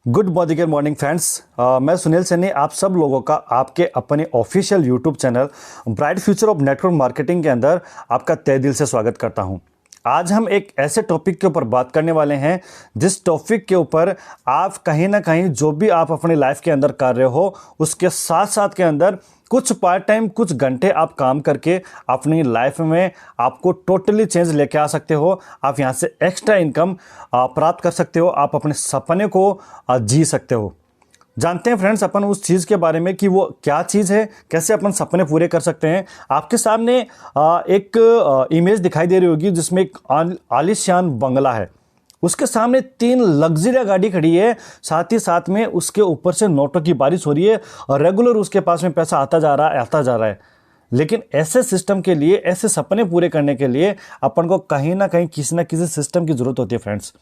Good morning friends. मैं सुनील सैनी आप सब लोगों का आपके अपने official YouTube channel bright future of network marketing के अंदर आपका तहे दिल से स्वागत करता हूं। आज हम एक ऐसे टॉपिक के ऊपर बात करने वाले हैं जिस टॉपिक के ऊपर आप कहीं ना कहीं जो भी आप अपनी लाइफ के अंदर कर रहे हो उसके साथ साथ के अंदर कुछ पार्ट टाइम कुछ घंटे आप काम करके अपनी लाइफ में आपको टोटली चेंज लेके आ सकते हो। आप यहाँ से एक्स्ट्रा इनकम प्राप्त कर सकते हो, आप अपने सपने को जी सकते हो। जानते हैं फ्रेंड्स अपन उस चीज़ के बारे में कि वो क्या चीज़ है, कैसे अपन सपने पूरे कर सकते हैं। आपके सामने एक इमेज दिखाई दे रही होगी जिसमें एक आलीशान बंगला है, उसके सामने 3 लग्जरिया गाड़ी खड़ी है, साथ ही साथ में उसके ऊपर से नोटों की बारिश हो रही है और रेगुलर उसके पास में पैसा आता जा रहा है। लेकिन ऐसे सिस्टम के लिए, ऐसे सपने पूरे करने के लिए अपन को कहीं ना कहीं किसी ना किसी सिस्टम की जरूरत होती है फ्रेंड्स।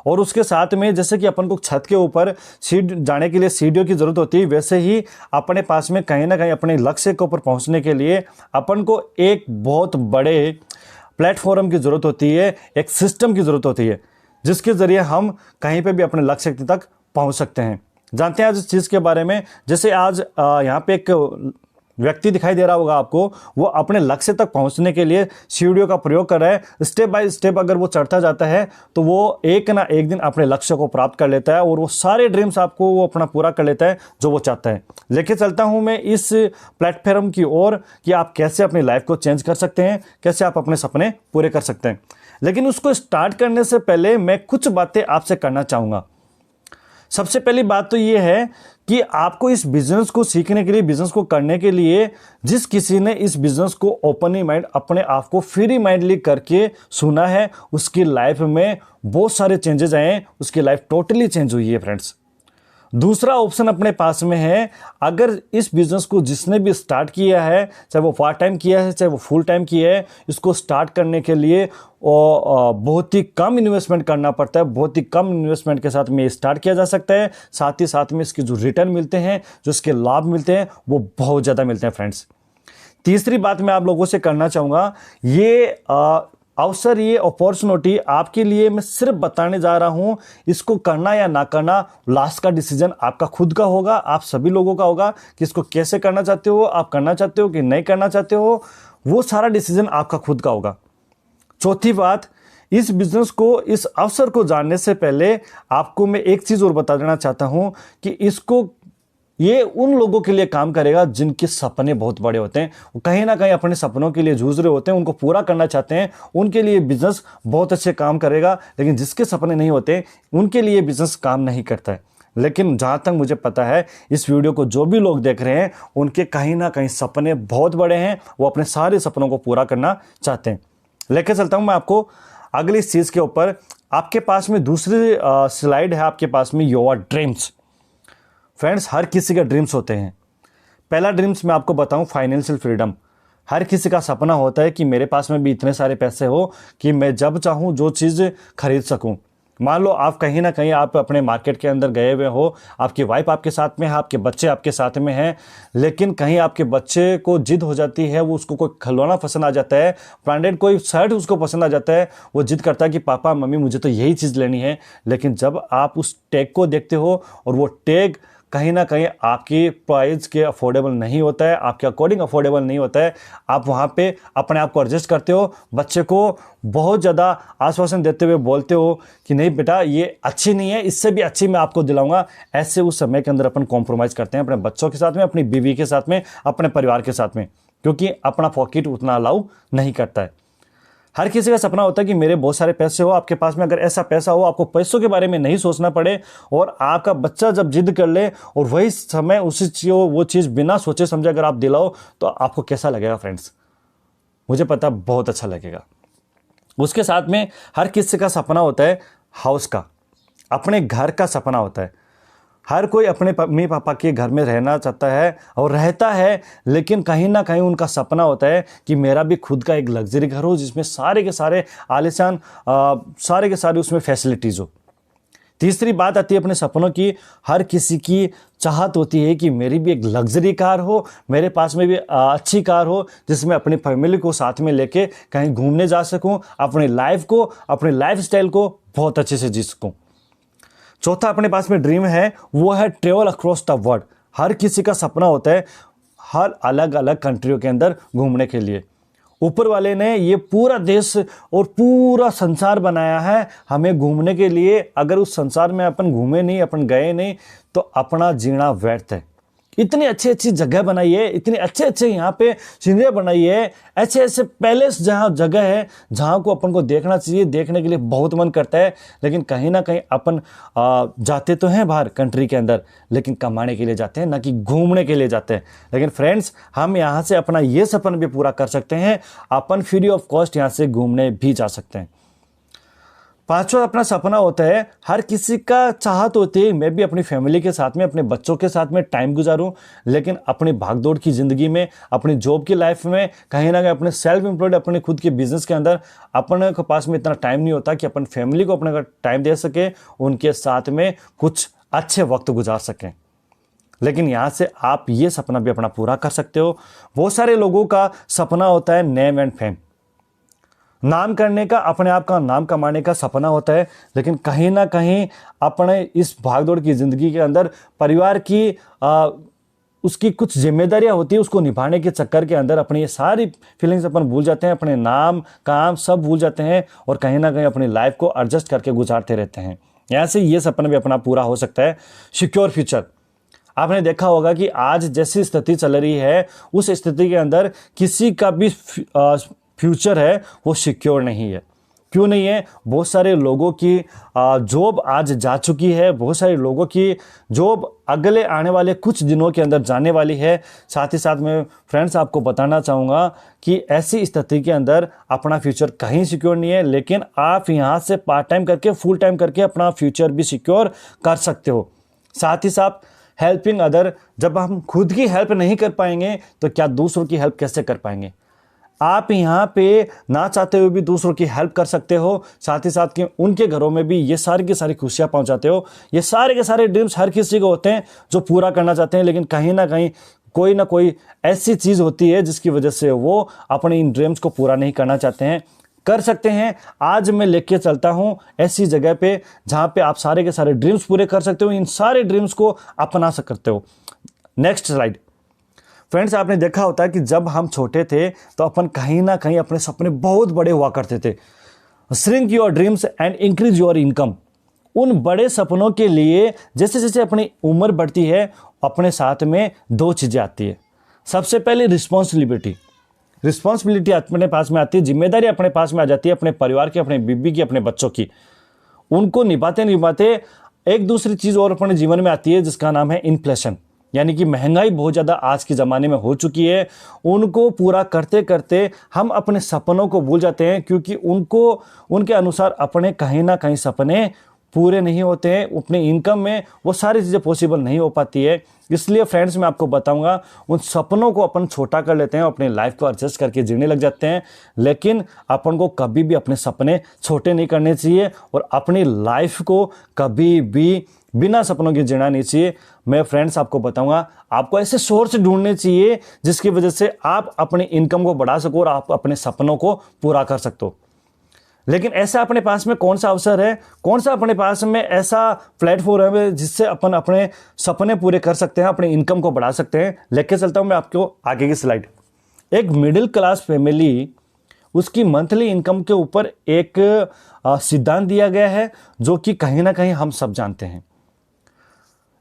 और उसके साथ में जैसे कि अपन को छत के ऊपर जाने के लिए सीढ़ियों की जरूरत होती है, वैसे ही अपने पास में कहीं ना कहीं अपने लक्ष्य के ऊपर पहुंचने के लिए अपन को एक बहुत बड़े प्लेटफॉर्म की जरूरत होती है, एक सिस्टम की जरूरत होती है जिसके जरिए हम कहीं पे भी अपने लक्ष्य तक पहुंच सकते हैं। जानते हैं आज इस चीज़ के बारे में। जैसे आज यहाँ पे एक व्यक्ति दिखाई दे रहा होगा आपको, वो अपने लक्ष्य तक पहुंचने के लिए सीढ़ियों का प्रयोग कर रहा है। स्टेप बाय स्टेप अगर वो चढ़ता जाता है तो वो एक ना एक दिन अपने लक्ष्य को प्राप्त कर लेता है और वो सारे ड्रीम्स आपको वो अपना पूरा कर लेता है जो वो चाहता है। लेके चलता हूं मैं इस प्लेटफॉर्म की ओर कि आप कैसे अपनी लाइफ को चेंज कर सकते हैं, कैसे आप अपने सपने पूरे कर सकते हैं। लेकिन उसको स्टार्ट करने से पहले मैं कुछ बातें आपसे करना चाहूँगा। सबसे पहली बात तो ये है कि आपको इस बिजनेस को सीखने के लिए, बिजनेस को करने के लिए, जिस किसी ने इस बिजनेस को ओपनली माइंड अपने आप को फ्री माइंडली करके सुना है, उसकी लाइफ में बहुत सारे चेंजेस आए हैं, उसकी लाइफ टोटली चेंज हुई है फ्रेंड्स। दूसरा ऑप्शन अपने पास में है, अगर इस बिजनेस को जिसने भी स्टार्ट किया है, चाहे वो पार्ट टाइम किया है चाहे वो फुल टाइम किया है, इसको स्टार्ट करने के लिए बहुत ही कम इन्वेस्टमेंट करना पड़ता है। बहुत ही कम इन्वेस्टमेंट के साथ में स्टार्ट किया जा सकता है। साथ ही साथ में इसके जो रिटर्न मिलते हैं, जो इसके लाभ मिलते हैं, वो बहुत ज़्यादा मिलते हैं फ्रेंड्स। तीसरी बात मैं आप लोगों से करना चाहूँगा, ये अवसर, ये अपॉर्चुनिटी आपके लिए मैं सिर्फ बताने जा रहा हूं। इसको करना या ना करना लास्ट का डिसीजन आपका खुद का होगा, आप सभी लोगों का होगा कि इसको कैसे करना चाहते हो, आप करना चाहते हो कि नहीं करना चाहते हो, वो सारा डिसीजन आपका खुद का होगा। चौथी बात, इस बिजनेस को, इस अवसर को जानने से पहले आपको मैं एक चीज और बता देना चाहता हूं कि ये उन लोगों के लिए काम करेगा जिनके सपने बहुत बड़े होते हैं, वो कहीं ना कहीं अपने सपनों के लिए जूझ रहे होते हैं, उनको पूरा करना चाहते हैं, उनके लिए बिजनेस बहुत अच्छे काम करेगा। लेकिन जिसके सपने नहीं होते उनके लिए बिजनेस काम नहीं करता है। लेकिन जहाँ तक मुझे पता है, इस वीडियो को जो भी लोग देख रहे हैं उनके कहीं ना कहीं सपने बहुत बड़े हैं, वो अपने सारे सपनों को पूरा करना चाहते हैं। लेकर चलता हूँ मैं आपको अगली इस चीज़ के ऊपर। आपके पास में दूसरी स्लाइड है, आपके पास में योर ड्रीम्स। फ्रेंड्स, हर किसी के ड्रीम्स होते हैं। पहला ड्रीम्स मैं आपको बताऊं, फाइनेंशियल फ्रीडम। हर किसी का सपना होता है कि मेरे पास में भी इतने सारे पैसे हो कि मैं जब चाहूं जो चीज़ खरीद सकूं। मान लो आप कहीं ना कहीं आप अपने मार्केट के अंदर गए हुए हो, आपकी वाइफ आपके साथ में है, आपके बच्चे आपके साथ में हैं, लेकिन कहीं आपके बच्चे को जिद हो जाती है, वो उसको कोई खिलौना पसंद आ जाता है, ब्रांडेड कोई शर्ट उसको पसंद आ जाता है, वो जिद करता है कि पापा मम्मी मुझे तो यही चीज़ लेनी है। लेकिन जब आप उस टैग को देखते हो और वो टैग कहीं ना कहीं आपकी प्राइस के अफोर्डेबल नहीं होता है, आपके अकॉर्डिंग अफोर्डेबल नहीं होता है, आप वहाँ पे अपने आप को एडजस्ट करते हो, बच्चे को बहुत ज़्यादा आश्वासन देते हुए बोलते हो कि नहीं बेटा ये अच्छी नहीं है, इससे भी अच्छी मैं आपको दिलाऊंगा। ऐसे उस समय के अंदर अपन कॉम्प्रोमाइज़ करते हैं अपने बच्चों के साथ में, अपनी बीवी के साथ में, अपने परिवार के साथ में, क्योंकि अपना पॉकेट उतना अलाउ नहीं करता है। हर किसी का सपना होता है कि मेरे बहुत सारे पैसे हो। आपके पास में अगर ऐसा पैसा हो, आपको पैसों के बारे में नहीं सोचना पड़े और आपका बच्चा जब जिद कर ले और वही समय वो चीज़ बिना सोचे समझे अगर आप दिलाओ, तो आपको कैसा लगेगा फ्रेंड्स? मुझे पता बहुत अच्छा लगेगा। उसके साथ में हर किसी का सपना होता है हाउस का, अपने घर का सपना होता है। हर कोई अपने मम्मी पापा के घर में रहना चाहता है और रहता है, लेकिन कहीं ना कहीं उनका सपना होता है कि मेरा भी खुद का एक लग्जरी घर हो जिसमें सारे के सारे आलीशान, सारे के सारे उसमें फैसिलिटीज़ हो। तीसरी बात आती है अपने सपनों की। हर किसी की चाहत होती है कि मेरी भी एक लग्जरी कार हो, मेरे पास में भी अच्छी कार हो जिसमें अपनी फैमिली को साथ में लेके कहीं घूमने जा सकूं, अपनी लाइफ को, अपने लाइफ स्टाइल को बहुत अच्छे से जी सकूं। चौथा अपने पास में ड्रीम है वो है ट्रेवल अक्रॉस द वर्ल्ड। हर किसी का सपना होता है हर अलग अलग कंट्रियों के अंदर घूमने के लिए। ऊपर वाले ने ये पूरा देश और पूरा संसार बनाया है हमें घूमने के लिए। अगर उस संसार में अपन घूमे नहीं, अपन गए नहीं, तो अपना जीना व्यर्थ है। इतनी अच्छी अच्छी जगह बनाई है, इतने अच्छे अच्छे यहाँ पे सीनरी बनाई है, ऐसे ऐसे पैलेस जहाँ जगह है जहाँ को अपन को देखना चाहिए, देखने के लिए बहुत मन करता है। लेकिन कहीं ना कहीं अपन जाते तो हैं बाहर कंट्री के अंदर, लेकिन कमाने के लिए जाते हैं, ना कि घूमने के लिए जाते हैं। लेकिन फ्रेंड्स, हम यहाँ से अपना ये सपना भी पूरा कर सकते हैं, अपन फ्री ऑफ कॉस्ट यहाँ से घूमने भी जा सकते हैं। पांचवा अपना सपना होता है, हर किसी का चाहत होती है मैं भी अपनी फैमिली के साथ में, अपने बच्चों के साथ में टाइम गुजारूं। लेकिन अपनी भागदौड़ की ज़िंदगी में, अपनी जॉब की लाइफ में, कहीं ना कहीं अपने सेल्फ एम्प्लॉयड अपने खुद के बिजनेस के अंदर अपने के पास में इतना टाइम नहीं होता कि अपन फैमिली को अपने टाइम दे सके, उनके साथ में कुछ अच्छे वक्त गुजार सकें। लेकिन यहाँ से आप ये सपना भी अपना पूरा कर सकते हो। बहुत सारे लोगों का सपना होता है नेम एंड फेम, नाम करने का, अपने आप का नाम कमाने का सपना होता है। लेकिन कहीं ना कहीं अपने इस भागदौड़ की ज़िंदगी के अंदर परिवार की उसकी कुछ जिम्मेदारियां होती है, उसको निभाने के चक्कर के अंदर अपनी ये सारी फीलिंग्स अपन भूल जाते हैं, अपने नाम काम सब भूल जाते हैं और कहीं ना कहीं अपनी लाइफ को एडजस्ट करके गुजारते रहते हैं। यहाँ से ये सपना भी अपना पूरा हो सकता है। सिक्योर फ्यूचर, आपने देखा होगा कि आज जैसी स्थिति चल रही है उस स्थिति के अंदर किसी का भी फ्यूचर है वो सिक्योर नहीं है। क्यों नहीं है? बहुत सारे लोगों की जॉब आज जा चुकी है, बहुत सारे लोगों की जॉब अगले आने वाले कुछ दिनों के अंदर जाने वाली है। साथ ही साथ मैं फ्रेंड्स आपको बताना चाहूँगा कि ऐसी स्थिति के अंदर अपना फ्यूचर कहीं सिक्योर नहीं है। लेकिन आप यहाँ से पार्ट टाइम करके, फुल टाइम करके अपना फ्यूचर भी सिक्योर कर सकते हो। साथ ही साथ हेल्पिंग अदर, जब हम खुद की हेल्प नहीं कर पाएंगे तो क्या दूसरों की हेल्प कैसे कर पाएंगे? आप यहाँ पे ना चाहते हुए भी दूसरों की हेल्प कर सकते हो। साथ ही साथ कि उनके घरों में भी ये सारी की सारी खुशियाँ पहुँचाते हो। ये सारे के सारे ड्रीम्स हर किसी को होते हैं जो पूरा करना चाहते हैं, लेकिन कहीं ना कहीं कोई ना कोई ऐसी चीज़ होती है जिसकी वजह से वो अपने इन ड्रीम्स को पूरा नहीं करना चाहते हैं। कर सकते हैं। आज मैं लेके चलता हूँ ऐसी जगह पे जहाँ पे आप सारे के सारे ड्रीम्स पूरे कर सकते हो, इन सारे ड्रीम्स को अपना सकते हो। Next slide. फ्रेंड्स, आपने देखा होता है कि जब हम छोटे थे तो अपन कहीं ना कहीं अपने सपने बहुत बड़े हुआ करते थे। Shrink your dreams and increase your income. उन बड़े सपनों के लिए जैसे जैसे अपनी उम्र बढ़ती है अपने साथ में दो चीज़ें आती है। सबसे पहले रिस्पॉन्सिबिलिटी अपने पास में आती है, जिम्मेदारी अपने पास में आ जाती है, अपने परिवार की, अपने बीबी की, अपने बच्चों की। उनको निभाते निभाते एक दूसरी चीज़ और अपने जीवन में आती है जिसका नाम है इन्फ्लेशन, यानी कि महंगाई बहुत ज़्यादा आज के ज़माने में हो चुकी है। उनको पूरा करते करते हम अपने सपनों को भूल जाते हैं, क्योंकि उनके अनुसार अपने कहीं ना कहीं सपने पूरे नहीं होते हैं। अपनी इनकम में वो सारी चीज़ें पॉसिबल नहीं हो पाती है। इसलिए फ्रेंड्स, मैं आपको बताऊंगा, उन सपनों को अपन छोटा कर लेते हैं, अपने लाइफ को एडजस्ट करके जीने लग जाते हैं। लेकिन अपन को कभी भी अपने सपने छोटे नहीं करने चाहिए और अपनी लाइफ को कभी भी बिना सपनों के जीना नहीं चाहिए। मैं फ्रेंड्स आपको बताऊंगा, आपको ऐसे सोर्स ढूंढने चाहिए जिसकी वजह से आप अपनी इनकम को बढ़ा सको और आप अपने सपनों को पूरा कर सकते हो। लेकिन ऐसा अपने पास में कौन सा अवसर है, कौन सा अपने पास में ऐसा प्लेटफॉर्म है जिससे अपन अपने सपने पूरे कर सकते हैं, अपनी इनकम को बढ़ा सकते हैं? लेके चलता हूं मैं आपको आगे की स्लाइड। एक मिडिल क्लास फैमिली, उसकी मंथली इनकम के ऊपर एक सिद्धांत दिया गया है जो कि कहीं ना कहीं हम सब जानते हैं।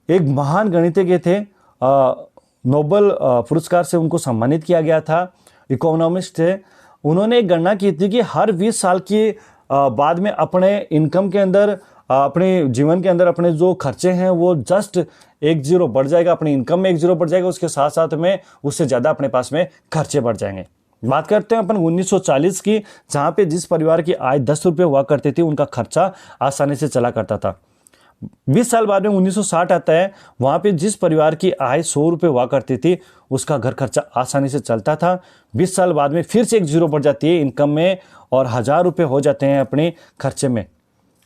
एक महान गणितज्ञ थे, नोबेल पुरस्कार से उनको सम्मानित किया गया था, इकोनॉमिस्ट थे। उन्होंने एक गणना की थी कि हर 20 साल की बाद में अपने इनकम के अंदर, अपने जीवन के अंदर अपने जो खर्चे हैं वो जस्ट 1 जीरो बढ़ जाएगा, अपनी इनकम में 1 जीरो बढ़ जाएगा, उसके साथ साथ में उससे ज़्यादा अपने पास में खर्चे बढ़ जाएंगे। बात करते हैं अपन 1940 की, जहाँ पे जिस परिवार की आय 10 रुपये हुआ करती थी उनका खर्चा आसानी से चला करता था। 20 साल बाद में 1960 आता है, वहाँ पे जिस परिवार की आय 100 रुपये हुआ करती थी उसका घर खर्चा आसानी से चलता था। 20 साल बाद में फिर से 1 जीरो बढ़ जाती है इनकम में और 1000 रुपये हो जाते हैं अपने खर्चे में,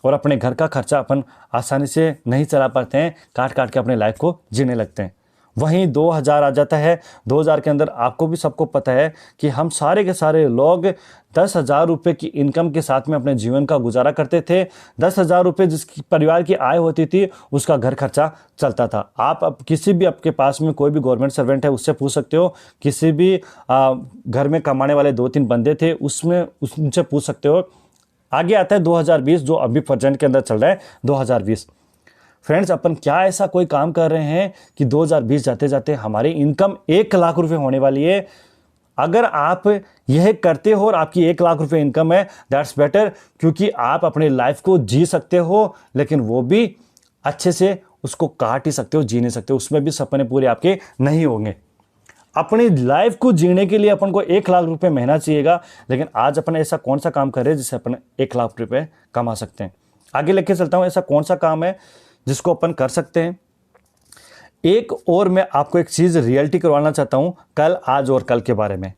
और अपने घर का खर्चा अपन आसानी से नहीं चला पाते हैं, काट काट के अपने लाइफ को जीने लगते हैं। वहीं 2000 आ जाता है। 2000 के अंदर आपको भी सबको पता है कि हम सारे के सारे लोग 10,000 रुपये की इनकम के साथ में अपने जीवन का गुजारा करते थे। 10,000 रुपये जिसकी परिवार की आय होती थी उसका घर खर्चा चलता था। आप अब किसी भी आपके पास में कोई भी गवर्नमेंट सर्वेंट है उससे पूछ सकते हो, किसी भी घर में कमाने वाले 2-3 बंदे थे उनसे पूछ सकते हो। आगे आता है 2020 जो अभी प्रेजेंट के अंदर चल रहा है 2020। फ्रेंड्स, अपन क्या ऐसा कोई काम कर रहे हैं कि 2020 जाते जाते हमारी इनकम 1 लाख रुपए होने वाली है? अगर आप यह करते हो और आपकी 1 लाख रुपए इनकम है, दैट्स बेटर, क्योंकि आप अपनी लाइफ को जी सकते हो, लेकिन वो भी अच्छे से उसको काट ही सकते हो, जी नहीं सकते, उसमें भी सपने पूरे आपके नहीं होंगे। अपनी लाइफ को जीने के लिए अपन को 1 लाख रुपए महीना चाहिएगा, लेकिन आज अपन ऐसा कौन सा काम कर रहे हैं जिससे अपन 1 लाख रुपए कमा सकते हैं? आगे लेके चलता हूं, ऐसा कौन सा काम है जिसको अपन कर सकते हैं। एक और मैं आपको एक चीज रियलिटी करवाना चाहता हूं, कल, आज और कल के बारे में।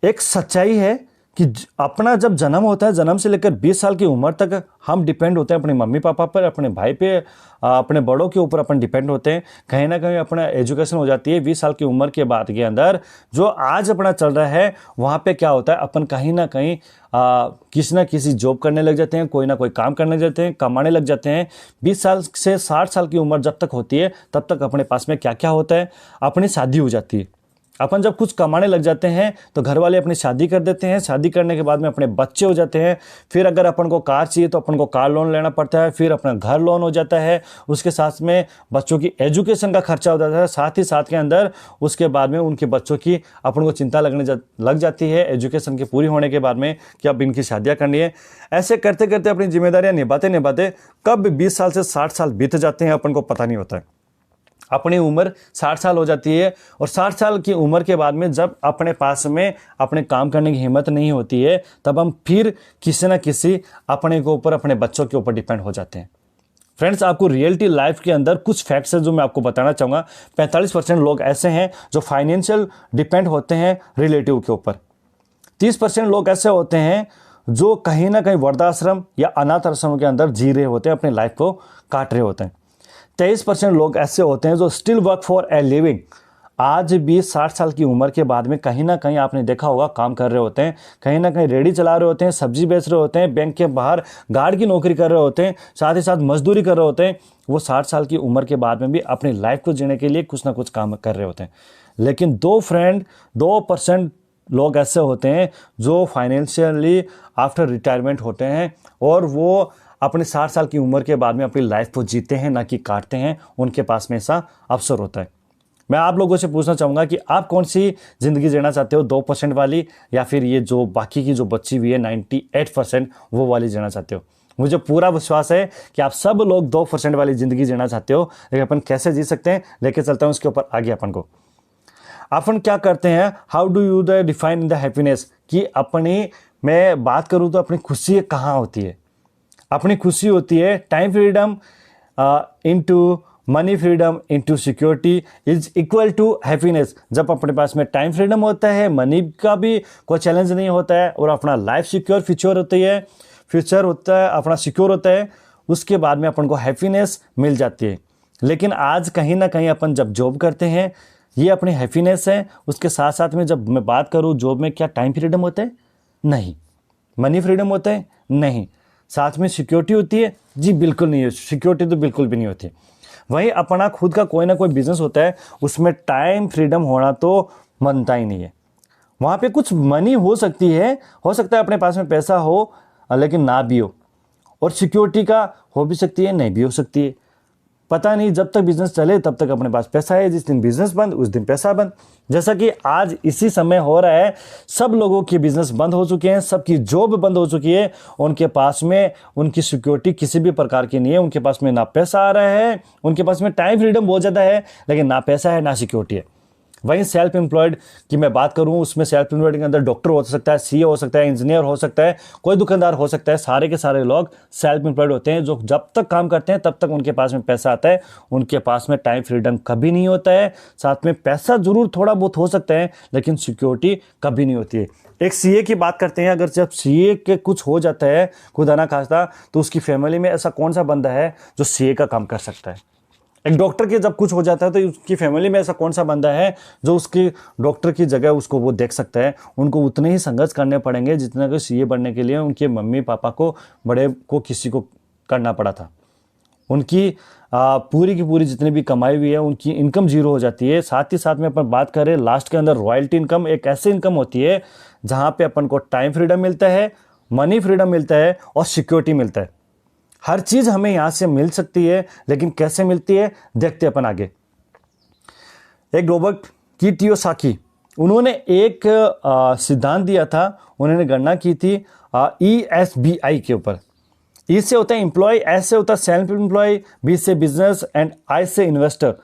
एक सच्चाई है कि अपना जब जन्म होता है, जन्म से लेकर 20 साल की उम्र तक हम डिपेंड होते हैं अपने मम्मी पापा पर, अपने भाई पे, अपने बड़ों के ऊपर अपन डिपेंड होते हैं। कहीं ना कहीं अपना एजुकेशन हो जाती है 20 साल की उम्र के बाद के अंदर। जो आज अपना चल रहा है वहाँ पे क्या होता है, अपन कहीं ना कहीं किसी ना किसी जॉब करने लग जाते हैं, कोई ना कोई काम करने लग जाते हैं, कमाने लग जाते हैं। 20 साल से 60 साल की उम्र जब तक होती है तब तक अपने पास में क्या क्या होता है, अपनी शादी हो जाती है। अपन जब कुछ कमाने लग जाते हैं तो घर वाले अपनी शादी कर देते हैं, शादी करने के बाद में अपने बच्चे हो जाते हैं। फिर अगर अपन को कार चाहिए तो अपन को कार लोन लेना पड़ता है, फिर अपना घर लोन हो जाता है, उसके साथ में बच्चों की एजुकेशन का खर्चा हो जाता है, साथ ही साथ के अंदर उसके बाद में उनके बच्चों की अपन को चिंता लग जाती है एजुकेशन के पूरी होने के बाद में कि अब इनकी शादियाँ करनी है। ऐसे करते करते अपनी जिम्मेदारियाँ निभाते निभाते कब 20 साल से 60 साल बीत जाते हैं अपन को पता नहीं होता है। अपनी उम्र 60 साल हो जाती है और 60 साल की उम्र के बाद में जब अपने पास में अपने काम करने की हिम्मत नहीं होती है, तब हम फिर किसी न किसी अपने के ऊपर, अपने बच्चों के ऊपर डिपेंड हो जाते हैं। फ्रेंड्स, आपको रियलिटी लाइफ के अंदर कुछ फैक्ट्स है जो मैं आपको बताना चाहूँगा। 45% लोग ऐसे हैं जो फाइनेंशियल डिपेंड होते हैं रिलेटिव के ऊपर। 30% लोग ऐसे होते हैं जो कहीं ना कहीं वृद्धाश्रम या अनाथ आश्रम के अंदर जी रहे होते हैं, अपनी लाइफ को काट रहे होते हैं। 23% लोग ऐसे होते हैं जो still work for a living, आज भी 60 साल की उम्र के बाद में कहीं ना कहीं आपने देखा होगा काम कर रहे होते हैं, कहीं ना कहीं रेडी चला रहे होते हैं, सब्जी बेच रहे होते हैं, बैंक के बाहर गार्ड की नौकरी कर रहे होते हैं, साथ ही साथ मजदूरी कर रहे होते हैं। वो 60 साल की उम्र के बाद में भी अपनी लाइफ को जीने के लिए कुछ ना कुछ काम कर रहे होते हैं। लेकिन 2% लोग ऐसे होते हैं जो फाइनेंशियली आफ्टर रिटायरमेंट होते हैं और वो अपने 60 साल की उम्र के बाद में अपनी लाइफ को जीते हैं, ना कि काटते हैं। उनके पास में ऐसा अवसर होता है। मैं आप लोगों से पूछना चाहूँगा कि आप कौन सी ज़िंदगी जीना चाहते हो, 2% वाली या फिर ये जो बाकी की जो बची हुई है 98% वो वाली जीना चाहते हो? मुझे पूरा विश्वास है कि आप सब लोग 2% वाली ज़िंदगी जीना चाहते हो। लेकिन अपन कैसे जी सकते हैं, लेके चलते हैं उसके ऊपर आगे। अपन क्या करते हैं, how do you the define in the happiness, कि अपनी, मैं बात करूँ तो अपनी खुशी कहाँ होती है? अपनी खुशी होती है time freedom into money freedom into security is equal to happiness. जब अपने पास में टाइम फ्रीडम होता है, मनी का भी कोई चैलेंज नहीं होता है और अपना लाइफ फ्यूचर होता है, अपना सिक्योर होता है, उसके बाद में अपन को हैप्पीनेस मिल जाती है। लेकिन आज कहीं ना कहीं अपन जब जॉब करते हैं, ये अपनी हैप्पीनेस है। उसके साथ साथ में जब मैं बात करूँ जॉब में, क्या टाइम फ्रीडम होता है? नहीं। मनी फ्रीडम होता है? नहीं। साथ में सिक्योरिटी होती है? जी बिल्कुल नहीं है, सिक्योरिटी तो बिल्कुल भी नहीं होती। वहीं अपना खुद का कोई ना कोई बिजनेस होता है, उसमें टाइम फ्रीडम होना तो बनता ही नहीं है। वहाँ पे कुछ मनी हो सकती है, हो सकता है अपने पास में पैसा हो लेकिन ना भी हो, और सिक्योरिटी का हो भी सकती है, नहीं भी हो सकती है। पता नहीं, जब तक बिजनेस चले तब तक अपने पास पैसा है, जिस दिन बिजनेस बंद उस दिन पैसा बंद। जैसा कि आज इसी समय हो रहा है, सब लोगों के बिजनेस बंद हो चुके हैं, सबकी जॉब बंद हो चुकी है, उनके पास में उनकी सिक्योरिटी किसी भी प्रकार की नहीं है। उनके पास में ना पैसा आ रहा है, उनके पास में टाइम फ्रीडम बहुत ज़्यादा है, लेकिन ना पैसा है ना सिक्योरिटी है। वहीं सेल्फ एम्प्लॉयड की मैं बात करूं, उसमें सेल्फ एम्प्लॉयड के अंदर डॉक्टर हो सकता है, सीए हो सकता है, इंजीनियर हो सकता है, कोई दुकानदार हो सकता है। सारे के सारे लोग सेल्फ एम्प्लॉयड होते हैं, जो जब तक काम करते हैं तब तक उनके पास में पैसा आता है। उनके पास में टाइम फ्रीडम कभी नहीं होता है। साथ में पैसा जरूर थोड़ा बहुत हो सकता है, लेकिन सिक्योरिटी कभी नहीं होती है। एक सीए की बात करते हैं, अगर जब सीए के कुछ हो जाता है खुदा ना खास्ता, तो उसकी फैमिली में ऐसा कौन सा बंदा है जो सीए का काम कर सकता है? एक डॉक्टर के जब कुछ हो जाता है तो उसकी फैमिली में ऐसा कौन सा बंदा है जो उसकी डॉक्टर की जगह उसको वो देख सकता है। उनको उतने ही संघर्ष करने पड़ेंगे जितना कि सीए बनने के लिए उनके मम्मी पापा को, बड़े को, किसी को करना पड़ा था। उनकी पूरी की पूरी जितनी भी कमाई हुई है उनकी इनकम जीरो हो जाती है। साथ ही साथ में अपन बात करें लास्ट के अंदर, रॉयल्टी इनकम एक ऐसी इनकम होती है जहाँ पे अपन को टाइम फ्रीडम मिलता है, मनी फ्रीडम मिलता है और सिक्योरिटी मिलता है। हर चीज़ हमें यहाँ से मिल सकती है, लेकिन कैसे मिलती है देखते अपन आगे। एक रोबर्ट कियोसाकी, उन्होंने एक सिद्धांत दिया था, उन्होंने गणना की थी ESBI के ऊपर। ई से होता है एम्प्लॉय, एस से होता है सेल्फ एम्प्लॉय, बी से बिजनेस एंड आई से इन्वेस्टर।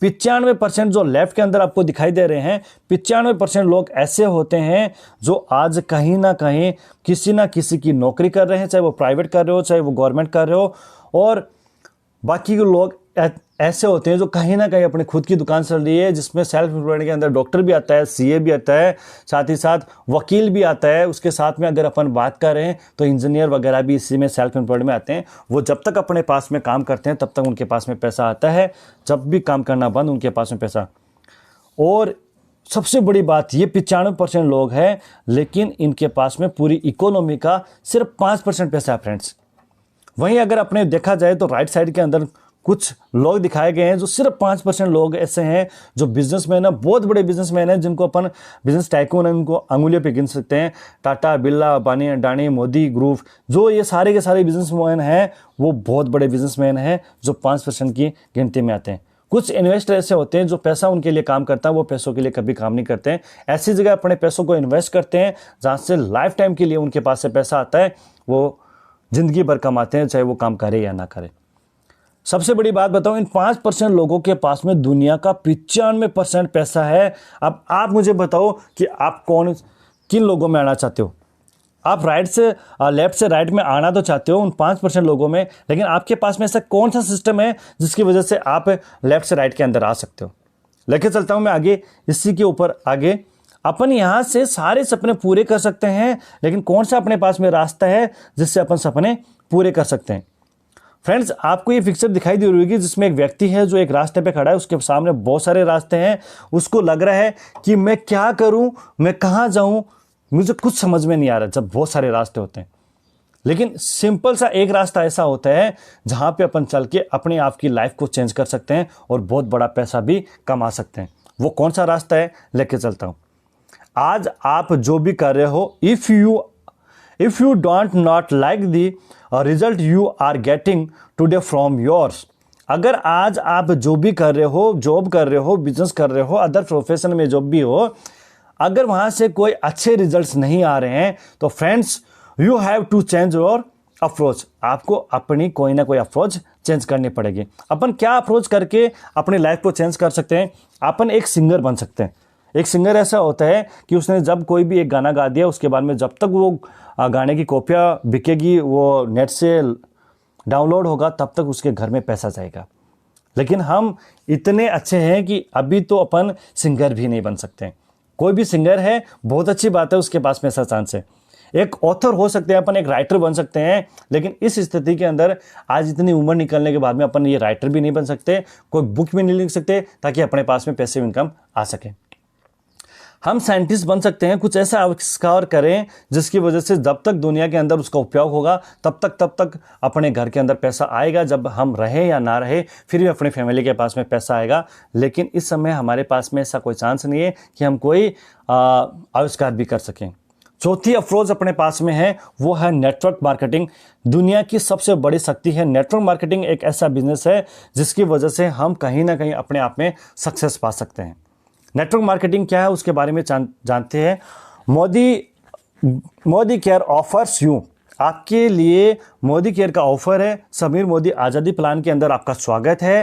95% जो लेफ्ट के अंदर आपको दिखाई दे रहे हैं, 95% लोग ऐसे होते हैं जो आज कहीं ना कहीं किसी ना किसी की नौकरी कर रहे हैं, चाहे वो प्राइवेट कर रहे हो चाहे वो गवर्नमेंट कर रहे हो, और बाकी के लोग ऐसे होते हैं जो कहीं ना कहीं अपनी खुद की दुकान चल रही है, जिसमें सेल्फ एम्प्लॉयड के अंदर डॉक्टर भी आता है, सीए भी आता है, साथ ही साथ वकील भी आता है। उसके साथ में अगर अपन बात कर रहे हैं तो इंजीनियर वगैरह भी इसी में सेल्फ एम्प्लॉयड में आते हैं। वो जब तक अपने पास में काम करते हैं तब तक उनके पास में पैसा आता है, जब भी काम करना बंद उनके पास में पैसा। और सबसे बड़ी बात, ये 95% लोग हैं, लेकिन इनके पास में पूरी इकोनॉमी का सिर्फ 5% पैसा है फ्रेंड्स। वहीं अगर अपने देखा जाए तो राइट साइड के अंदर कुछ लोग दिखाए गए हैं जो सिर्फ 5% लोग ऐसे हैं जो बिजनेसमैन है, बहुत बड़े बिजनेसमैन हैं, जिनको अपन बिजनेस टाइकून है, उनको अंगुलियों पे गिन सकते हैं। टाटा, बिरला, अंबानी, अडानी, मोदी ग्रुप, जो ये सारे के सारे बिजनेसमैन हैं वो बहुत बड़े बिजनेसमैन हैं जो 5% की गिनती में आते हैं। कुछ इन्वेस्टर ऐसे होते हैं जो पैसा उनके लिए काम करता है, वो पैसों के लिए कभी काम नहीं करते हैं। ऐसी जगह अपने पैसों को इन्वेस्ट करते हैं जहाँ से लाइफ टाइम के लिए उनके पास से पैसा आता है, वो जिंदगी भर कमाते हैं, चाहे वो काम करे या ना करे। सबसे बड़ी बात बताऊं, इन 5% लोगों के पास में दुनिया का 95% पैसा है। अब आप मुझे बताओ कि आप किन लोगों में आना चाहते हो। आप राइट से लेफ्ट से राइट में आना तो चाहते हो उन 5% लोगों में, लेकिन आपके पास में ऐसा कौन सा सिस्टम है जिसकी वजह से आप लेफ्ट से राइट के अंदर आ सकते हो। लेके चलता हूं मैं आगे, इसी के ऊपर आगे। अपन यहाँ से सारे सपने पूरे कर सकते हैं, लेकिन कौन सा अपने पास में रास्ता है जिससे अपन सपने पूरे कर सकते हैं। फ्रेंड्स, आपको ये पिक्चर दिखाई दे रही होगी जिसमें एक व्यक्ति है जो एक रास्ते पे खड़ा है, उसके सामने बहुत सारे रास्ते हैं। उसको लग रहा है कि मैं क्या करूं, मैं कहां जाऊं, मुझे कुछ समझ में नहीं आ रहा जब बहुत सारे रास्ते होते हैं। लेकिन सिंपल सा एक रास्ता ऐसा होता है जहां पे अपन चल के अपने आप की लाइफ को चेंज कर सकते हैं और बहुत बड़ा पैसा भी कमा सकते हैं। वो कौन सा रास्ता है, लेके चलता हूं। आज आप जो भी कर रहे हो, if you don't not like the result you are getting today from yours, अगर आज आप जो भी कर रहे हो, जॉब कर रहे हो, बिजनेस कर रहे हो, अदर प्रोफेशन में जॉब भी हो, अगर वहां से कोई अच्छे रिजल्ट्स नहीं आ रहे हैं तो friends you have to change your approach. आपको अपनी कोई ना कोई अप्रोच चेंज करनी पड़ेगी। अपन क्या अप्रोच करके अपनी लाइफ को चेंज कर सकते हैं। अपन एक सिंगर बन सकते हैं। एक सिंगर ऐसा होता है कि उसने जब कोई भी एक गाना गा दिया, उसके बाद में जब तक वो गाने की कॉपियाँ बिकेगी, वो नेट से डाउनलोड होगा, तब तक उसके घर में पैसा जाएगा। लेकिन हम इतने अच्छे हैं कि अभी तो अपन सिंगर भी नहीं बन सकते। कोई भी सिंगर है, बहुत अच्छी बात है, उसके पास में ऐसा चांस है। एक ऑथर हो सकते हैं अपन, एक राइटर बन सकते हैं, लेकिन इस स्थिति के अंदर आज इतनी उम्र निकलने के बाद में अपन ये राइटर भी नहीं बन सकते, कोई बुक भी नहीं लिख सकते ताकि अपने पास में पैसिव इनकम आ सके। हम साइंटिस्ट बन सकते हैं, कुछ ऐसा आविष्कार करें जिसकी वजह से जब तक दुनिया के अंदर उसका उपयोग होगा तब तक अपने घर के अंदर पैसा आएगा। जब हम रहे या ना रहे फिर भी अपनी फैमिली के पास में पैसा आएगा। लेकिन इस समय हमारे पास में ऐसा कोई चांस नहीं है कि हम कोई आविष्कार भी कर सकें। चौथी अप्रोच अपने पास में है, वो है नेटवर्क मार्केटिंग। दुनिया की सबसे बड़ी शक्ति है नेटवर्क मार्केटिंग। एक ऐसा बिजनेस है जिसकी वजह से हम कहीं ना कहीं अपने आप में सक्सेस पा सकते हैं। नेटवर्क मार्केटिंग क्या है उसके बारे में जानते हैं। मोदी केयर ऑफर्स यू, आपके लिए मोदी केयर का ऑफर है। समीर मोदी आज़ादी प्लान के अंदर आपका स्वागत है।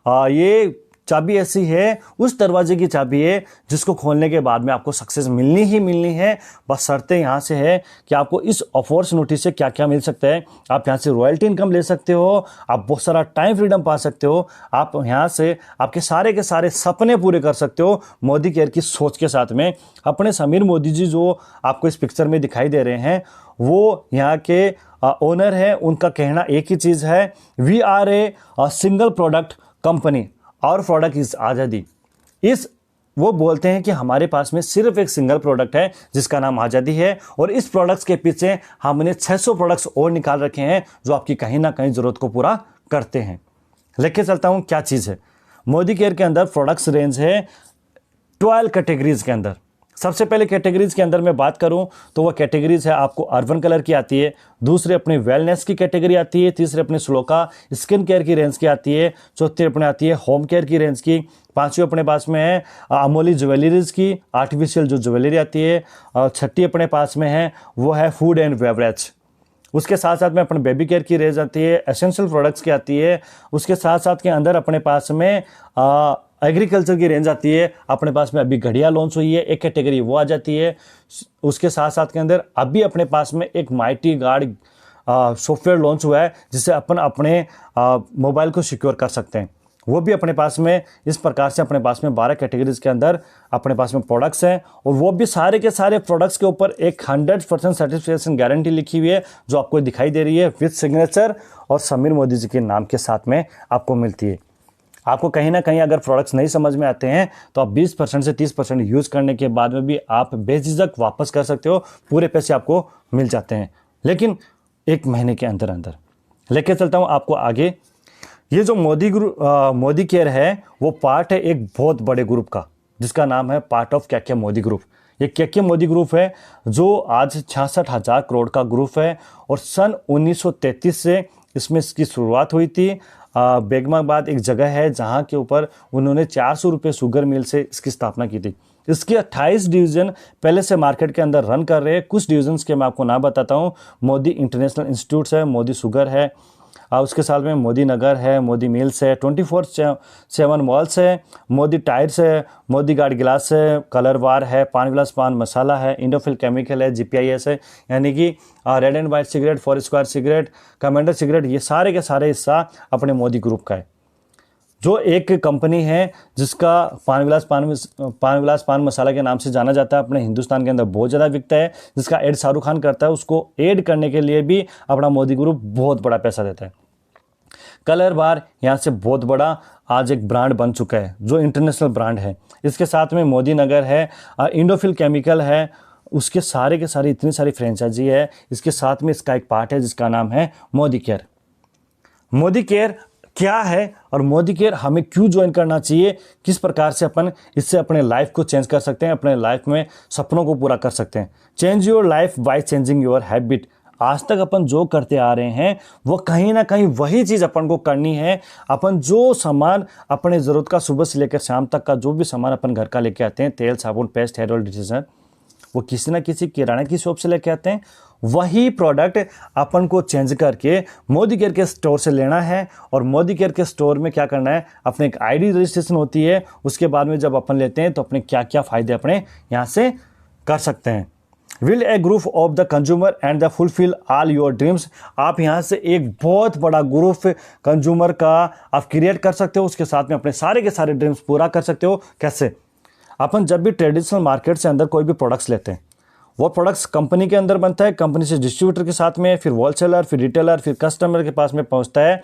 ये चाबी ऐसी है, उस दरवाजे की चाबी है जिसको खोलने के बाद में आपको सक्सेस मिलनी ही मिलनी है। बस शर्तें यहाँ से है कि आपको इस ऑफर्स नोटिस से क्या क्या मिल सकता है। आप यहाँ से रॉयल्टी इनकम ले सकते हो, आप बहुत सारा टाइम फ्रीडम पा सकते हो, आप यहाँ से आपके सारे के सारे सपने पूरे कर सकते हो मोदी केयर की सोच के साथ में। अपने समीर मोदी जी जो आपको इस पिक्चर में दिखाई दे रहे हैं, वो यहाँ के ओनर है। उनका कहना एक ही चीज़ है, we are a single product company और प्रोडक्ट इज आज़ादी। इस वो बोलते हैं कि हमारे पास में सिर्फ एक सिंगल प्रोडक्ट है जिसका नाम आज़ादी है, और इस प्रोडक्ट्स के पीछे हमने 600 प्रोडक्ट्स और निकाल रखे हैं जो आपकी कहीं ना कहीं ज़रूरत को पूरा करते हैं। लेके चलता हूँ क्या चीज़ है। मोदी केयर के अंदर प्रोडक्ट्स रेंज है 12 कैटेगरीज के अंदर। सबसे पहले कैटेगरीज के अंदर मैं बात करूं तो वह कैटेगरीज है आपको अर्बन कलर की आती है, दूसरे अपने वेलनेस की कैटेगरी आती है, तीसरे अपने श्लोका स्किन केयर की रेंज की आती है, चौथी अपने आती है होम केयर की रेंज की, पांचवी अपने पास में है अमोली ज्वेलरीज की आर्टिफिशियल जो ज्वेलरी आती है, और छठी अपने पास में है वो है फूड एंड बेवरेज। उसके साथ साथ में अपने बेबी केयर की रेंज आती है, एसेंशियल प्रोडक्ट्स की आती है। उसके साथ साथ के अंदर अपने पास में एग्रीकल्चर की रेंज आती है। अपने पास में अभी घड़ियाँ लॉन्च हुई है, एक कैटेगरी वो आ जाती है। उसके साथ साथ के अंदर अभी अपने पास में एक माइटी गार्ड सॉफ्टवेयर लॉन्च हुआ है जिससे अपन अपने मोबाइल को सिक्योर कर सकते हैं, वो भी अपने पास में। इस प्रकार से अपने पास में 12 कैटेगरीज के अंदर अपने पास में प्रोडक्ट्स हैं, और वो भी सारे के सारे प्रोडक्ट्स के ऊपर एक 100% सर्टिफिकेशन गारंटी लिखी हुई है जो आपको दिखाई दे रही है विद सिग्नेचर और समीर मोदी जी के नाम के साथ में आपको मिलती है। आपको कहीं ना कहीं अगर प्रोडक्ट्स नहीं समझ में आते हैं तो आप 20% से 30% यूज़ करने के बाद में भी आप बेझिझक वापस कर सकते हो, पूरे पैसे आपको मिल जाते हैं, लेकिन 1 महीने के अंदर अंदर। लेके चलता हूँ आपको आगे। ये जो मोदी केयर है वो पार्ट है एक बहुत बड़े ग्रुप का जिसका नाम है पार्ट ऑफ क्या मोदी ग्रुप। ये क्या मोदी ग्रुप है जो आज 66,000 करोड़ का ग्रुप है, और सन 1933 से इसमें इसकी शुरुआत हुई थी। बेगमाबाद एक जगह है जहाँ के ऊपर उन्होंने 400 रुपये शुगर मिल से इसकी स्थापना की थी। इसके 28 डिवीज़न पहले से मार्केट के अंदर रन कर रहे हैं। कुछ डिवीजन्स के मैं आपको नाम बताता हूँ। मोदी इंटरनेशनल इंस्टीट्यूट्स है, मोदी शुगर है, उसके साथ में मोदी नगर है, मोदी मिल्स है, 24/7 मॉल्स है, मोदी टायर्स है, मोदी गार्ड गिलास है, कलर बार है, पान विलास पान मसाला है, इंडोफिल केमिकल है, GPIS है, यानी कि red and white cigarette, four square cigarette, commander cigarette, ये सारे के सारे हिस्सा अपने मोदी ग्रुप का है। जो एक कंपनी है जिसका पान विलास पान मसाला के नाम से जाना जाता है, अपने हिंदुस्तान के अंदर बहुत ज़्यादा बिकता है, जिसका एड शाहरुख खान करता है, उसको एड करने के लिए भी अपना मोदी ग्रुप बहुत बड़ा पैसा देता है। कलर बार यहाँ से बहुत बड़ा आज एक ब्रांड बन चुका है जो इंटरनेशनल ब्रांड है। इसके साथ में मोदी नगर है, इंडोफिल केमिकल है, उसके सारे के सारे इतनी सारी फ्रेंचाइजी है। इसके साथ में इसका एक पार्ट है जिसका नाम है मोदी केयर। मोदी केयर क्या है और मोदी केयर हमें क्यों ज्वाइन करना चाहिए, किस प्रकार से अपन इससे अपने लाइफ को चेंज कर सकते हैं, अपने लाइफ में सपनों को पूरा कर सकते हैं। Change your life by changing your habit. आज तक अपन जो करते आ रहे हैं वो कहीं ना कहीं वही चीज़ अपन को करनी है। अपन जो सामान अपने ज़रूरत का सुबह से लेकर शाम तक का जो भी सामान अपन घर का लेके आते हैं, तेल साबुन पेस्ट हेयर ऑयल डिटर्जेंट, वो किसी ना किसी किराने की शॉप से लेके आते हैं। वही प्रोडक्ट अपन को चेंज करके मोदी केयर के स्टोर से लेना है, और मोदी केयर के स्टोर में क्या करना है, अपने एक ID रजिस्ट्रेशन होती है। उसके बाद में जब अपन लेते हैं तो अपने क्या क्या फ़ायदे अपने यहाँ से कर सकते हैं। Will A group of the consumer and the fulfil all your dreams. आप यहाँ से एक बहुत बड़ा ग्रुप कंज्यूमर का आप क्रिएट कर सकते हो, उसके साथ में अपने सारे के सारे ड्रीम्स पूरा कर सकते हो। कैसे? अपन जब भी ट्रेडिशनल मार्केट से अंदर कोई भी प्रोडक्ट्स लेते हैं, वो प्रोडक्ट्स कंपनी के अंदर बनता है, कंपनी से डिस्ट्रीब्यूटर के साथ में, फिर होलसेलर, फिर रिटेलर, फिर कस्टमर के पास में पहुंचता है।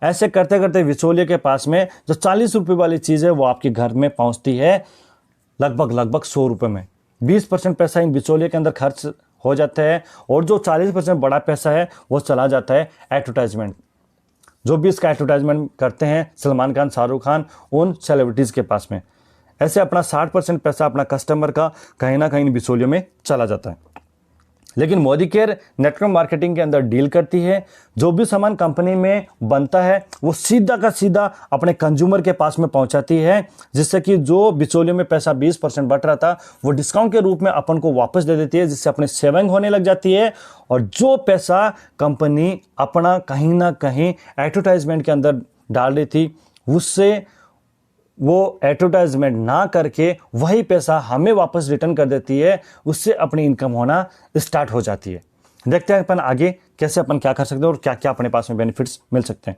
ऐसे करते करते बिचौलिए के पास में जो 40 रुपये वाली चीज़ है वो आपके घर में पहुंचती है लगभग 100 रुपये में। 20% पैसा इन बिचौलिए के अंदर खर्च हो जाता है, और जो 40% बड़ा पैसा है वो चला जाता है एडवर्टाइजमेंट। जो भी इसका एडवर्टाइजमेंट करते हैं सलमान खान, शाहरुख खान, उन सेलिब्रिटीज़ के पास में। ऐसे अपना 60% पैसा अपना कस्टमर का कहीं ना कहीं बिचौलियों में चला जाता है। लेकिन मोदी केयर नेटवर्क मार्केटिंग के अंदर डील करती है। जो भी सामान कंपनी में बनता है वो सीधा का सीधा अपने कंज्यूमर के पास में पहुंचाती है, जिससे कि जो बिचौलियों में पैसा 20% बट रहा था वो डिस्काउंट के रूप में अपन को वापस दे देती है, जिससे अपने सेविंग होने लग जाती है। और जो पैसा कंपनी अपना कहीं ना कहीं एडवर्टाइजमेंट के अंदर डाल रही थी, उससे वो एडवर्टाइजमेंट ना करके वही पैसा हमें वापस रिटर्न कर देती है। उससे अपनी इनकम होना स्टार्ट हो जाती है। देखते हैं अपन आगे कैसे अपन क्या कर सकते हैं और क्या क्या अपने पास में बेनिफिट्स मिल सकते हैं।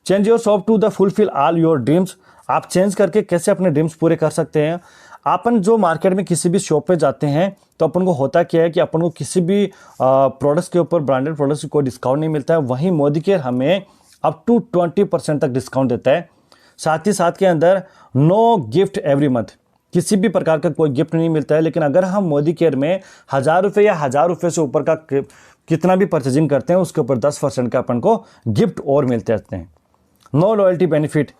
Change your shop to the fulfil all your dreams. आप चेंज करके कैसे अपने ड्रीम्स पूरे कर सकते हैं। अपन जो मार्केट में किसी भी शॉप पे जाते हैं तो अपन को होता क्या है कि अपन को किसी भी प्रोडक्ट्स के ऊपर, ब्रांडेड प्रोडक्ट्स को कोई डिस्काउंट नहीं मिलता है। वहीं मोदी केयर हमें अप टू 20% तक डिस्काउंट देता है। साथ ही साथ के अंदर नो गिफ्ट एवरी मंथ, किसी भी प्रकार का कोई गिफ्ट नहीं मिलता है। लेकिन अगर हम मोदी केयर में 1000 रुपये या 1000 रुपये से ऊपर का कितना भी परचेजिंग करते हैं उसके ऊपर 10% का अपन को गिफ्ट और मिलते रहते हैं। नो लॉयल्टी बेनिफिट,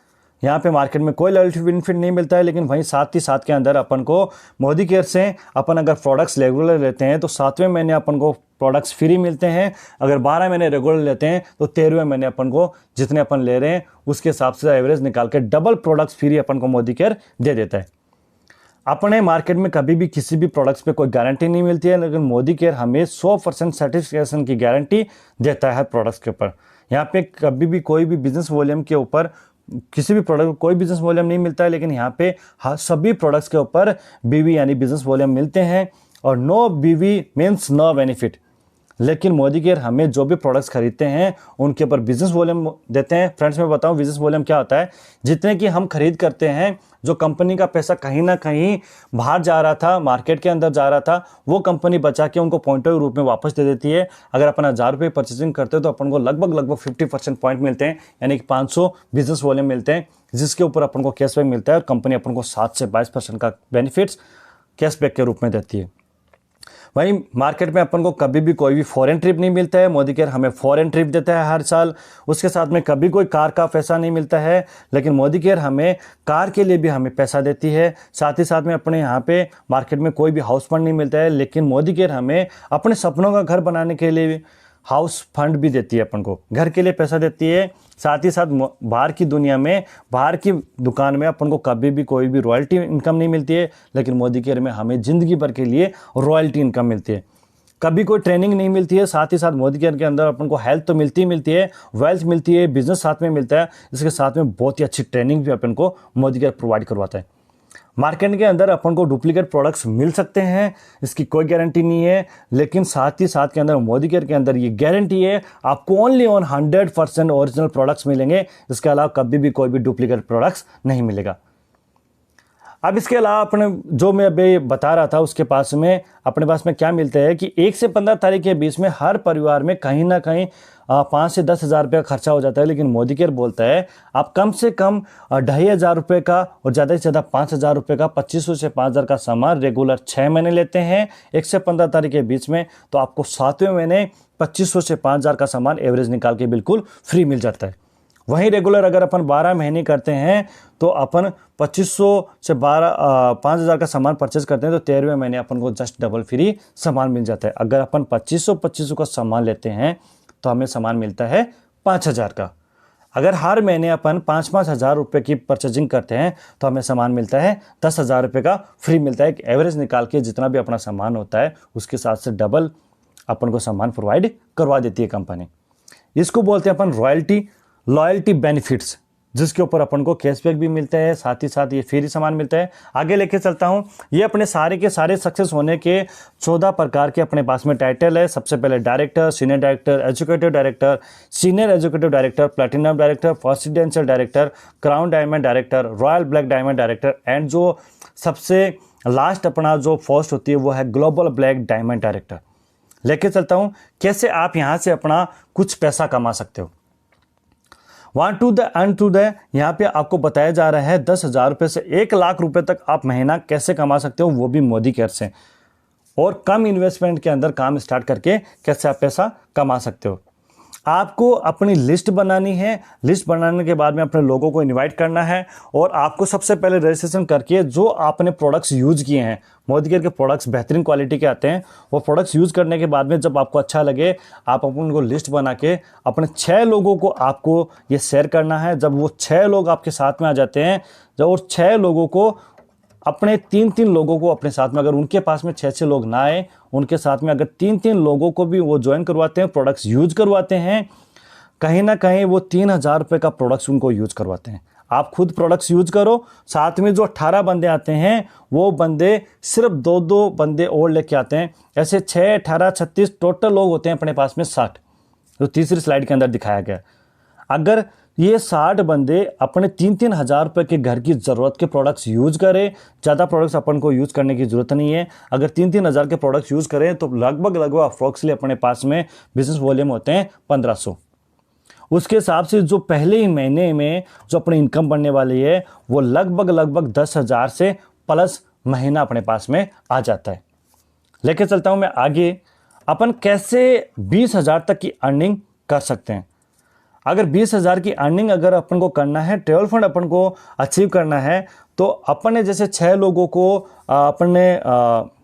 यहाँ पे मार्केट में कोई लॉयल्टी बेनिफिट नहीं मिलता है। लेकिन वहीं साथ ही साथ के अंदर अपन को मोदी केयर से अपन अगर प्रोडक्ट्स रेगुलर लेते हैं तो 7वें महीने अपन को प्रोडक्ट्स फ्री मिलते हैं। अगर 12 महीने रेगुलर लेते हैं तो 13वें महीने अपन को जितने अपन ले रहे हैं उसके हिसाब से एवरेज निकाल के डबल प्रोडक्ट्स फ्री अपन को मोदी केयर दे देता है। अपने मार्केट में कभी भी किसी भी प्रोडक्ट्स पे कोई गारंटी नहीं मिलती है, लेकिन मोदी केयर हमें 100% सर्टिफिकेशन की गारंटी देता है हर प्रोडक्ट्स के ऊपर। यहाँ पे कभी भी कोई भी बिजनेस वॉल्यूम के ऊपर किसी भी प्रोडक्ट को कोई बिजनेस वॉल्यूम नहीं मिलता है, लेकिन यहाँ पे सभी प्रोडक्ट्स के ऊपर बीवी यानी बिजनेस वॉल्यूम मिलते हैं। और नो बीवी मीन्स नो बेनिफिट, लेकिन मोदी केयर हमें जो भी प्रोडक्ट्स खरीदते हैं उनके ऊपर बिजनेस वॉल्यूम देते हैं। फ्रेंड्स मैं बताऊं बिजनेस वॉल्यूम क्या होता है, जितने की हम खरीद करते हैं, जो कंपनी का पैसा कहीं ना कहीं बाहर जा रहा था, मार्केट के अंदर जा रहा था, वो कंपनी बचा के उनको पॉइंटों के रूप में वापस दे देती है। अगर अपन 1000 रुपये परचेजिंग करते हैं तो अपन को लगभग 50% पॉइंट मिलते हैं, यानी कि 500 बिजनेस वॉल्यूम मिलते हैं, जिसके ऊपर अपन को कैशबैक मिलता है और कंपनी अपन को 7 से 22% का बेनिफिट्स कैशबैक के रूप में देती है। वहीं मार्केट में अपन को कभी भी कोई भी फॉरेन ट्रिप नहीं मिलता है, मोदी केयर हमें फॉरेन ट्रिप देता है हर साल। उसके साथ में कभी कोई कार का पैसा नहीं मिलता है, लेकिन मोदी केयर हमें कार के लिए भी हमें पैसा देती है। साथ ही साथ में अपने यहाँ पे मार्केट में कोई भी हाउस फंड नहीं मिलता है, लेकिन मोदी केयर हमें अपने सपनों का घर बनाने के लिए हाउस फंड भी देती है, अपन को घर के लिए पैसा देती है। साथ ही साथ बाहर की दुनिया में, बाहर की दुकान में अपन को कभी भी कोई भी रॉयल्टी इनकम नहीं मिलती है, लेकिन मोदी केयर में हमें ज़िंदगी भर के लिए रॉयल्टी इनकम मिलती है। कभी कोई ट्रेनिंग नहीं मिलती है। साथ ही साथ मोदी केयर के अंदर अपन को हेल्थ तो मिलती है, वेल्थ मिलती है, बिजनेस साथ में मिलता है। इसके साथ में बहुत ही अच्छी ट्रेनिंग भी अपन को मोदी केयर प्रोवाइड करवाता है। मार्केट के अंदर अपन को डुप्लीकेट प्रोडक्ट्स मिल सकते हैं, इसकी कोई गारंटी नहीं है, लेकिन साथ ही साथ के अंदर मोदी केयर के अंदर ये गारंटी है आपको ओनली ऑन 100% ओरिजिनल प्रोडक्ट्स मिलेंगे। इसके अलावा कभी भी कोई भी डुप्लीकेट प्रोडक्ट्स नहीं मिलेगा। अब इसके अलावा अपने जो मैं अभी बता रहा था उसके पास में अपने पास में क्या मिलता है कि 1 से 15 तारीख के बीच में हर परिवार में कहीं ना कहीं 5 से 10 हज़ार रुपये का खर्चा हो जाता है, लेकिन मोदी केयर बोलता है आप कम से कम 2,500 रुपये का और ज़्यादा से ज़्यादा 5,000 रुपये का 2,500 से 5,000 का सामान रेगुलर 6 महीने लेते हैं 1 से 15 तारीख के बीच में, तो आपको 7वें महीने 2,500 से 5,000 का सामान एवरेज निकाल के बिल्कुल फ्री मिल जाता है। वहीं रेगुलर अगर अपन 12 महीने करते हैं तो अपन 2,500 से 5,000 का सामान परचेज करते हैं तो 13वें महीने अपन को जस्ट डबल फ्री सामान मिल जाता है। अगर अपन 2,500 का सामान लेते हैं तो हमें सामान मिलता है 5,000 का। अगर हर महीने अपन 5-5 हज़ार रुपये की परचेजिंग करते हैं तो हमें सामान मिलता है 10,000 रुपये का फ्री मिलता है। एक एवरेज निकाल के जितना भी अपना सामान होता है उसके साथ से डबल अपन को सामान प्रोवाइड करवा देती है कंपनी। इसको बोलते हैं अपन लॉयल्टी बेनिफिट्स, जिसके ऊपर अपन को कैशबैक भी मिलता है, साथ ही साथ ये फ्री सामान मिलता है। आगे लेके चलता हूँ। ये अपने सारे के सारे सक्सेस होने के 14 प्रकार के अपने पास में टाइटल है। सबसे पहले director, senior director, educative director, senior educative director, platinum director, presidential director, crown diamond director, royal black diamond director and जो सबसे लास्ट अपना जो फर्स्ट होती है वो है ग्लोबल ब्लैक डायमंड डायरेक्टर। लेके चलता हूँ कैसे आप यहाँ से अपना कुछ पैसा कमा सकते हो। 1 to the end to the यहाँ पे आपको बताया जा रहा है 10,000 रुपये से 1 लाख रुपए तक आप महीना कैसे कमा सकते हो, वो भी मोदी केयर से, और कम इन्वेस्टमेंट के अंदर काम स्टार्ट करके कैसे आप पैसा कमा सकते हो। आपको अपनी लिस्ट बनानी है। लिस्ट बनाने के बाद में अपने लोगों को इनवाइट करना है और आपको सबसे पहले रजिस्ट्रेशन करके जो आपने प्रोडक्ट्स यूज़ किए हैं, मोदी केयर के प्रोडक्ट्स बेहतरीन क्वालिटी के आते हैं, वो प्रोडक्ट्स यूज़ करने के बाद में जब आपको अच्छा लगे आप उनको लिस्ट बना के अपने 6 लोगों को आपको ये शेयर करना है। जब वो 6 लोग आपके साथ में आ जाते हैं, जब वो 6 लोगों को अपने 3-3 लोगों को अपने साथ में, अगर उनके पास में 6-6 लोग ना आए, उनके साथ में अगर 3-3 लोगों को भी वो ज्वाइन करवाते हैं, प्रोडक्ट्स यूज करवाते हैं, कहीं ना कहीं वो 3,000 रुपये का प्रोडक्ट्स उनको यूज करवाते हैं। आप खुद प्रोडक्ट्स यूज करो, साथ में जो 18 बंदे आते हैं वो बंदे सिर्फ 2-2 बंदे और लेके आते हैं। ऐसे 6, 18, 36 टोटल लोग होते हैं अपने पास में 60, जो तीसरी स्लाइड के अंदर दिखाया गया। अगर ये 60 बंदे अपने 3-3 हज़ार रुपये के घर की ज़रूरत के प्रोडक्ट्स यूज़ करें, ज़्यादा प्रोडक्ट्स अपन को यूज़ करने की ज़रूरत नहीं है। अगर 3-3 हज़ार के प्रोडक्ट्स यूज़ करें तो लगभग अप्रोक्सली अपने पास में बिजनेस वॉल्यूम होते हैं 1,500। उसके हिसाब से जो पहले ही महीने में जो अपनी इनकम बनने वाली है वो लगभग 10,000 से प्लस महीना अपने पास में आ जाता है। लेके चलता हूं मैं आगे, अपन कैसे 20,000 तक की अर्निंग कर सकते हैं। अगर 20,000 की अर्निंग अगर अपन को करना है, ट्रेवल फंड अपन को अचीव करना है, तो अपन ने जैसे 6 लोगों को अपन ने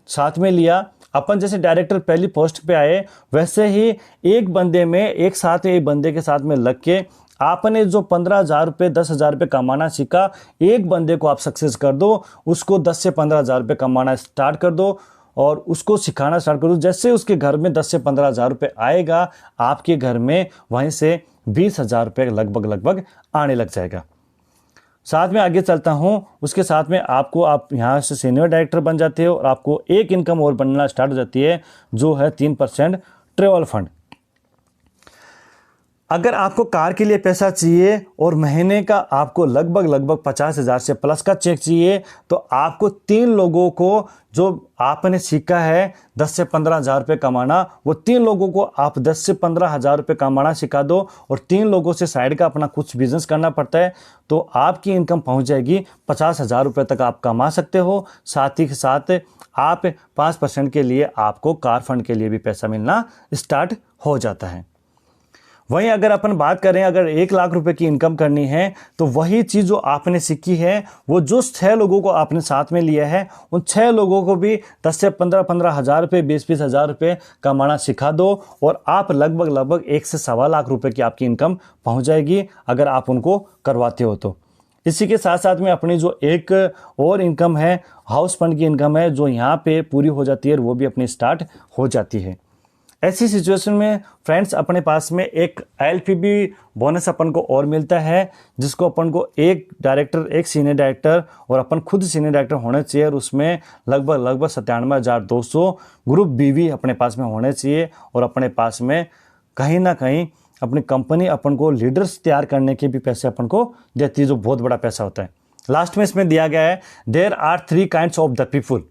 साथ में लिया, अपन जैसे डायरेक्टर पहली पोस्ट पे आए, वैसे ही एक बंदे में एक साथ एक बंदे के साथ में लग के आपने जो 15,000 रुपये 10,000 रुपये कमाना सीखा, एक बंदे को आप सक्सेस कर दो, उसको 10 से 15,000 रुपये कमाना स्टार्ट कर दो और उसको सिखाना स्टार्ट कर दो। जैसे उसके घर में 10 से 15,000 रुपये आएगा, आपके घर में वहीं से 20,000 रुपये लगभग आने लग जाएगा। साथ में आगे चलता हूं, उसके साथ में आप यहाँ से सीनियर डायरेक्टर बन जाते हो और आपको एक इनकम और बनना स्टार्ट हो जाती है, जो है 3% ट्रेवल फंड। अगर आपको कार के लिए पैसा चाहिए और महीने का आपको लगभग 50,000 से प्लस का चेक चाहिए, तो आपको 3 लोगों को जो आपने सीखा है 10 से 15,000 रुपये कमाना, वो 3 लोगों को आप 10 से 15,000 रुपये कमाना सिखा दो और 3 लोगों से साइड का अपना कुछ बिजनेस करना पड़ता है, तो आपकी इनकम पहुंच जाएगी 50,000 रुपये तक आप कमा सकते हो। साथ ही साथ आप 5% के लिए आपको कार फंड के लिए भी पैसा मिलना स्टार्ट हो जाता है। वहीं अगर अपन बात करें, अगर 1 लाख रुपए की इनकम करनी है, तो वही चीज़ जो आपने सीखी है, वो जो 6 लोगों को आपने साथ में लिया है, उन 6 लोगों को भी 10 से 15 हज़ार रुपये 20 हज़ार रुपये कमाना सिखा दो और आप लगभग 1 से 1.25 लाख रुपए की आपकी इनकम पहुंच जाएगी, अगर आप उनको करवाते हो तो। इसी के साथ साथ में अपनी जो एक और इनकम है, हाउस फंड की इनकम है, जो यहाँ पे पूरी हो जाती है, वो भी अपनी स्टार्ट हो जाती है। ऐसी सिचुएशन में फ्रेंड्स अपने पास में एक LPB बोनस अपन को और मिलता है, जिसको अपन को एक डायरेक्टर, एक सीनियर डायरेक्टर और अपन खुद सीनियर डायरेक्टर होने चाहिए, और उसमें लगभग 97,200 ग्रुप BV अपने पास में होने चाहिए, और अपने पास में कहीं ना कहीं अपनी कंपनी अपन को लीडर्स तैयार करने के भी पैसे अपन को देती है, जो बहुत बड़ा पैसा होता है। लास्ट में इसमें दिया गया है, there are 3 kinds of the people.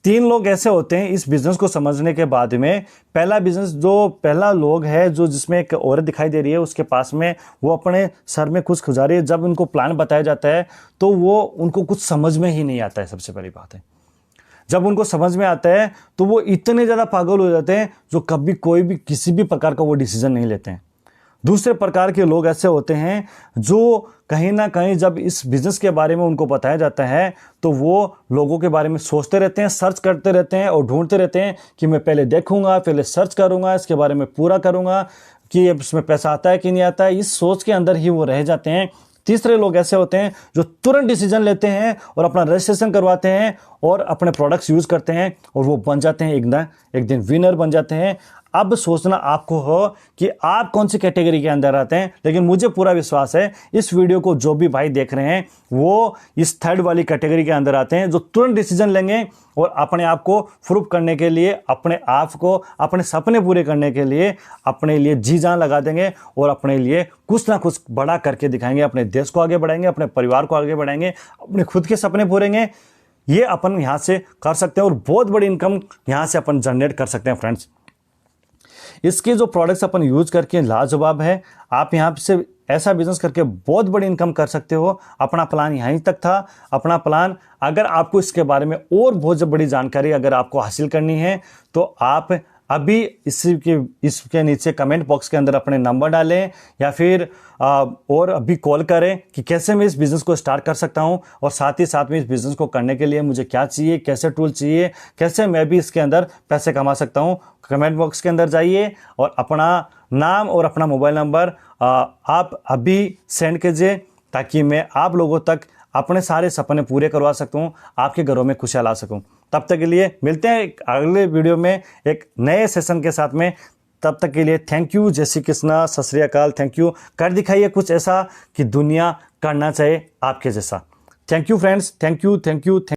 3 लोग ऐसे होते हैं इस बिजनेस को समझने के बाद में। पहला लोग है जो जिसमें एक औरत दिखाई दे रही है, उसके पास में वो अपने सर में कुछ खुजा रही है। जब उनको प्लान बताया जाता है तो वो उनको कुछ समझ में ही नहीं आता है। सबसे पहली बात है, जब उनको समझ में आता है तो वो इतने ज़्यादा पागल हो जाते हैं जो कभी कोई भी किसी भी प्रकार का वो डिसीजन नहीं लेते हैं। दूसरे प्रकार के लोग ऐसे होते हैं जो कहीं ना कहीं जब इस बिज़नेस के बारे में उनको बताया जाता है तो वो लोगों के बारे में सोचते रहते हैं, सर्च करते रहते हैं और ढूंढते रहते हैं कि मैं पहले देखूंगा, पहले सर्च करूंगा, इसके बारे में पूरा करूंगा कि इसमें पैसा आता है कि नहीं आता है। इस सोच के अंदर ही वो रह जाते हैं। तीसरे लोग ऐसे होते हैं जो तुरंत डिसीजन लेते हैं और अपना रजिस्ट्रेशन करवाते हैं और अपने प्रोडक्ट्स यूज़ करते हैं और वो बन जाते हैं, एक दिन विनर बन जाते हैं। अब सोचना आपको हो कि आप कौन सी कैटेगरी के अंदर आते हैं, लेकिन मुझे पूरा विश्वास है इस वीडियो को जो भी भाई देख रहे हैं वो इस 3rd वाली कैटेगरी के अंदर आते हैं, जो तुरंत डिसीजन लेंगे और अपने आप को प्रूव करने के लिए, अपने आप को, अपने सपने पूरे करने के लिए अपने लिए जी जान लगा देंगे और अपने लिए कुछ ना कुछ बड़ा करके दिखाएंगे। अपने देश को आगे बढ़ाएंगे, अपने परिवार को आगे बढ़ाएंगे, अपने खुद के सपने पूरेंगे। ये अपन यहाँ से कर सकते हैं और बहुत बड़ी इनकम यहाँ से अपन जनरेट कर सकते हैं फ्रेंड्स। इसके जो प्रोडक्ट्स अपन यूज करके लाजवाब है। आप यहाँ से ऐसा बिजनेस करके बहुत बड़ी इनकम कर सकते हो। अपना प्लान यहीं तक था। अपना प्लान, अगर आपको इसके बारे में और बहुत बड़ी जानकारी अगर आपको हासिल करनी है तो आप अभी इसके नीचे कमेंट बॉक्स के अंदर अपने नंबर डालें या फिर और अभी कॉल करें कि कैसे मैं इस बिज़नेस को स्टार्ट कर सकता हूं और साथ ही साथ में इस बिज़नेस को करने के लिए मुझे क्या चाहिए, कैसे टूल चाहिए, कैसे मैं भी इसके अंदर पैसे कमा सकता हूं। कमेंट बॉक्स के अंदर जाइए और अपना नाम और अपना मोबाइल नंबर आप अभी सेंड कीजिए ताकि मैं आप लोगों तक अपने सारे सपने पूरे करवा सकूं, आपके घरों में खुशियाँ ला सकूं। तब तक के लिए मिलते हैं अगले वीडियो में एक नए सेशन के साथ में। तब तक के लिए थैंक यू, जय श्री कृष्णा, सत श्री अकाल, थैंक यू। कर दिखाइए कुछ ऐसा कि दुनिया करना चाहे आपके जैसा। Thank you friends, thank you.